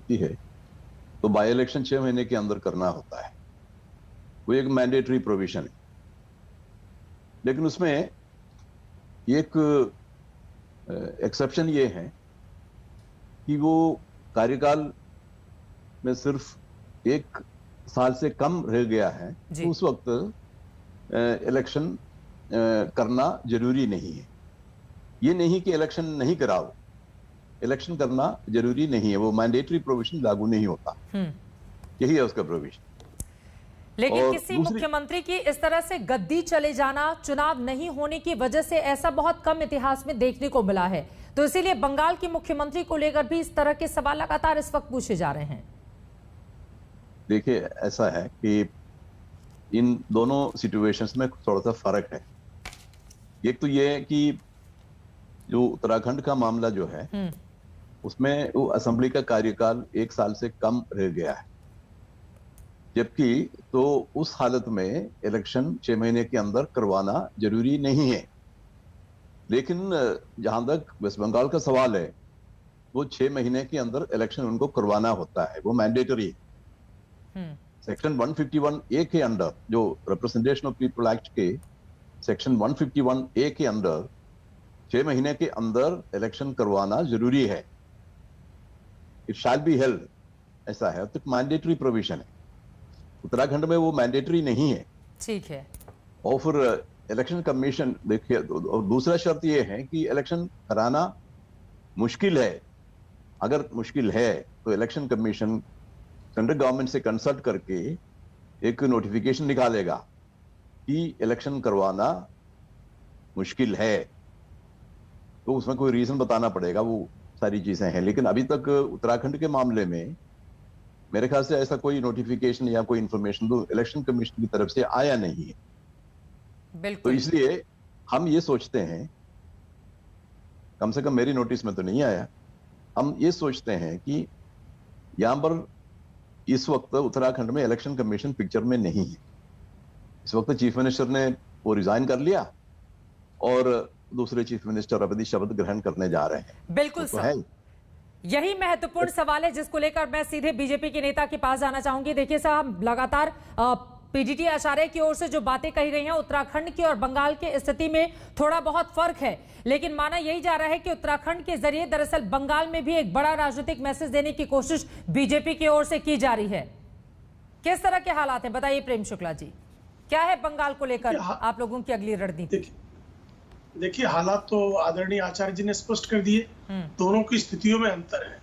होती है तो बाई इलेक्शन 6 महीने के अंदर करना होता है, वो एक मैंडेटरी प्रोविजन है। लेकिन उसमें एक एक्सेप्शन ये है कि वो कार्यकाल में सिर्फ 1 साल से कम रह गया है, तो उस वक्त इलेक्शन करना जरूरी नहीं है। ये नहीं कि इलेक्शन नहीं कराओ, इलेक्शन करना जरूरी नहीं है, वो मैंडेटरी प्रोविजन लागू नहीं होता। यही है उसका प्रोविजन। लेकिन किसी मुख्यमंत्री की इस तरह से गद्दी चले जाना, चुनाव नहीं होने की वजह से, ऐसा बहुत कम इतिहास में देखने को मिला है। तो इसीलिए बंगाल के मुख्यमंत्री को लेकर भी इस तरह के सवाल लगातार इस वक्त पूछे जा रहे हैं। देखिए, ऐसा है कि इन दोनों सिचुएशंस में थोड़ा सा फर्क है। एक तो ये है कि जो उत्तराखंड का मामला जो है उसमें वो असेंबली का कार्यकाल 1 साल से कम रह गया है, जबकि तो उस हालत में इलेक्शन 6 महीने के अंदर करवाना जरूरी नहीं है। लेकिन जहां तक वेस्ट बंगाल का सवाल है, वो 6 महीने के अंदर इलेक्शन उनको करवाना होता है, वो मैंडेटरी है। सेक्शन 151A के अंडर, जो रिप्रेजेंटेशन ऑफ पीपल एक्ट के सेक्शन 151A के अंदर 6 महीने के अंदर इलेक्शन करवाना जरूरी है। इट शैल बी हेल्ड, ऐसा है, तो मैंडेटरी प्रोविजन है। उत्तराखंड में वो मैंडेटरी नहीं है। ठीक है। और फिर इलेक्शन कमीशन, देखिए, दूसरा शर्त ये है कि इलेक्शन कराना मुश्किल है। अगर मुश्किल है तो इलेक्शन कमीशन सेंट्रल गवर्नमेंट से कंसल्ट करके एक नोटिफिकेशन निकालेगा कि इलेक्शन करवाना मुश्किल है, तो उसमें कोई रीजन बताना पड़ेगा, वो सारी चीजें हैं। लेकिन अभी तक उत्तराखंड के मामले में मेरे ख्याल से ऐसा कोई नोटिफिकेशन या कोई इंफॉर्मेशन तो इलेक्शन कमीशन की तरफ से आया नहीं है। बिल्कुल। तो इसलिए हम ये सोचते हैं, कम से कम मेरी नोटिस में तो नहीं आया, हम ये सोचते हैं कि यहां पर इस वक्त उत्तराखंड में इलेक्शन कमीशन पिक्चर में नहीं है। इस वक्त चीफ मिनिस्टर ने वो रिजाइन कर लिया और दूसरे चीफ मिनिस्टर अभी शपथ ग्रहण करने जा रहे हैं। बिल्कुल तो है। यही महत्वपूर्ण सवाल है जिसको लेकर मैं सीधे बीजेपी के नेता के पास जाना चाहूंगी। देखिए साहब, लगातार पीडीटी आचार्य की ओर से जो बातें कही गई हैं, उत्तराखंड की और बंगाल की स्थिति में थोड़ा बहुत फर्क है, लेकिन माना यही जा रहा है कि उत्तराखंड के जरिए दरअसल बंगाल में भी एक बड़ा राजनीतिक मैसेज देने की कोशिश बीजेपी की ओर से की जा रही है। किस तरह के हालात हैं, बताइए प्रेम शुक्ला जी, क्या है बंगाल को लेकर आप लोगों की अगली रणनीति? देखिए, हालात तो आदरणीय आचार्य जी ने स्पष्ट कर दिए। दोनों की स्थितियों में अंतर है।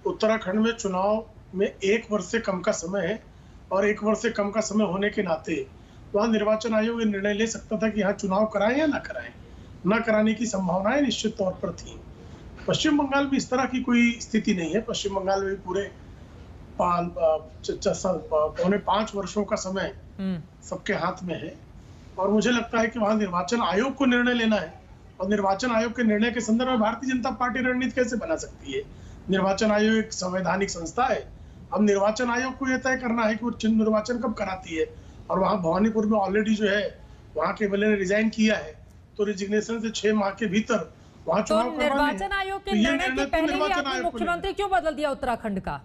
उत्तराखंड में चुनाव में 1 वर्ष से कम का समय है, और 1 वर्ष से कम का समय होने के नाते वहां निर्वाचन आयोग ये निर्णय ले सकता था कि यहाँ चुनाव कराएं या ना कराएं। न कराने की संभावनाएं निश्चित तौर पर थी। पश्चिम बंगाल में इस तरह की कोई स्थिति नहीं है। पश्चिम बंगाल में पूरे 5.25 वर्षों का समय सबके हाथ में है, और मुझे लगता है कि वहां निर्वाचन आयोग को निर्णय लेना है, और निर्वाचन आयोग के निर्णय के संदर्भ में भारतीय जनता पार्टी रणनीति कैसे बना सकती है? निर्वाचन आयोग एक संवैधानिक संस्था है। अब निर्वाचन आयोग को यह तय करना है कि वो निर्वाचन कब कराती है, और वहां भवानीपुर में ऑलरेडी जो है वहां के एमएलए ने रिजाइन किया है, तो रिजिग्नेशन से 6 माह के भीतर वहां चुनाव करवाने हैं। निर्वाचन आयोग के निर्णय के पहले ही आपने मुख्यमंत्री क्यों बदल दिया उत्तराखंड का?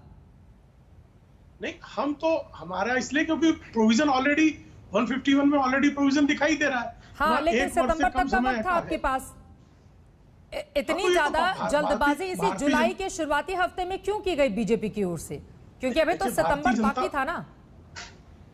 नहीं, हम तो हमारा इसलिए क्योंकि प्रोविजन ऑलरेडी 151 में ऑलरेडी प्रोविजन दिखाई दे रहा है। हाँ, लेकिन सितंबर तक का वक्त था आपके पास। इतनी ज्यादा जल्दबाजी इसी जुलाई के शुरुआती हफ्ते में क्यों की गई बीजेपी की ओर से? क्योंकि अभी तो सितंबर बाकी था ना।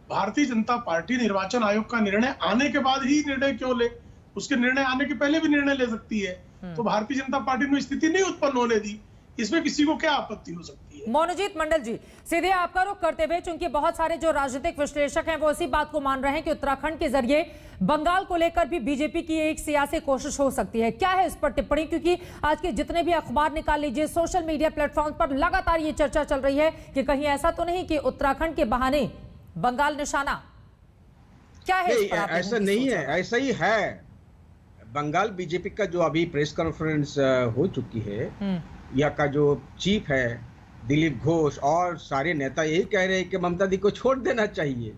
भारतीय जनता पार्टी निर्वाचन आयोग का निर्णय आने के बाद ही निर्णय क्यों ले? उसके निर्णय आने के पहले भी निर्णय ले सकती है। तो भारतीय जनता पार्टी ने स्थिति नहीं उत्पन्न होने दी, इसमें किसी को क्या आपत्ति हो सकती है? मोनूजीत मंडल जी, सीधे आपका रुख करते हुए, चूंकि बहुत सारे जो राजनीतिक विश्लेषक हैं वो इसी बात को मान रहे हैं कि उत्तराखंड के जरिए बंगाल को लेकर भी बीजेपी की एक सियासी कोशिश हो सकती है, क्या है इस पर टिप्पणी? क्योंकि आज के जितने भी अखबार निकाल लीजिए, सोशल मीडिया प्लेटफॉर्म पर लगातार ये चर्चा चल रही है कि कहीं ऐसा तो नहीं कि उत्तराखंड के बहाने बंगाल निशाना, क्या है इस पर? ऐसा नहीं है, ऐसा ही है। बंगाल बीजेपी का जो अभी प्रेस कॉन्फ्रेंस हो चुकी है, यहाँ का जो चीफ है दिलीप घोष और सारे नेता यही कह रहे हैं कि ममता दी को छोड़ देना चाहिए,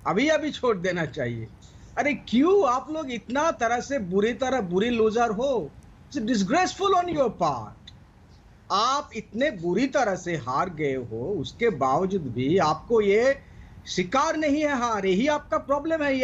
अभी छोड़ देना चाहिए। अरे क्यों आप लोग इतना तरह से बुरी लोजार हो? It's disgraceful on your part. आप इतने बुरी तरह से हार गए हो, उसके बावजूद भी आपको ये स्वीकार नहीं है हार, यही आपका प्रॉब्लम है।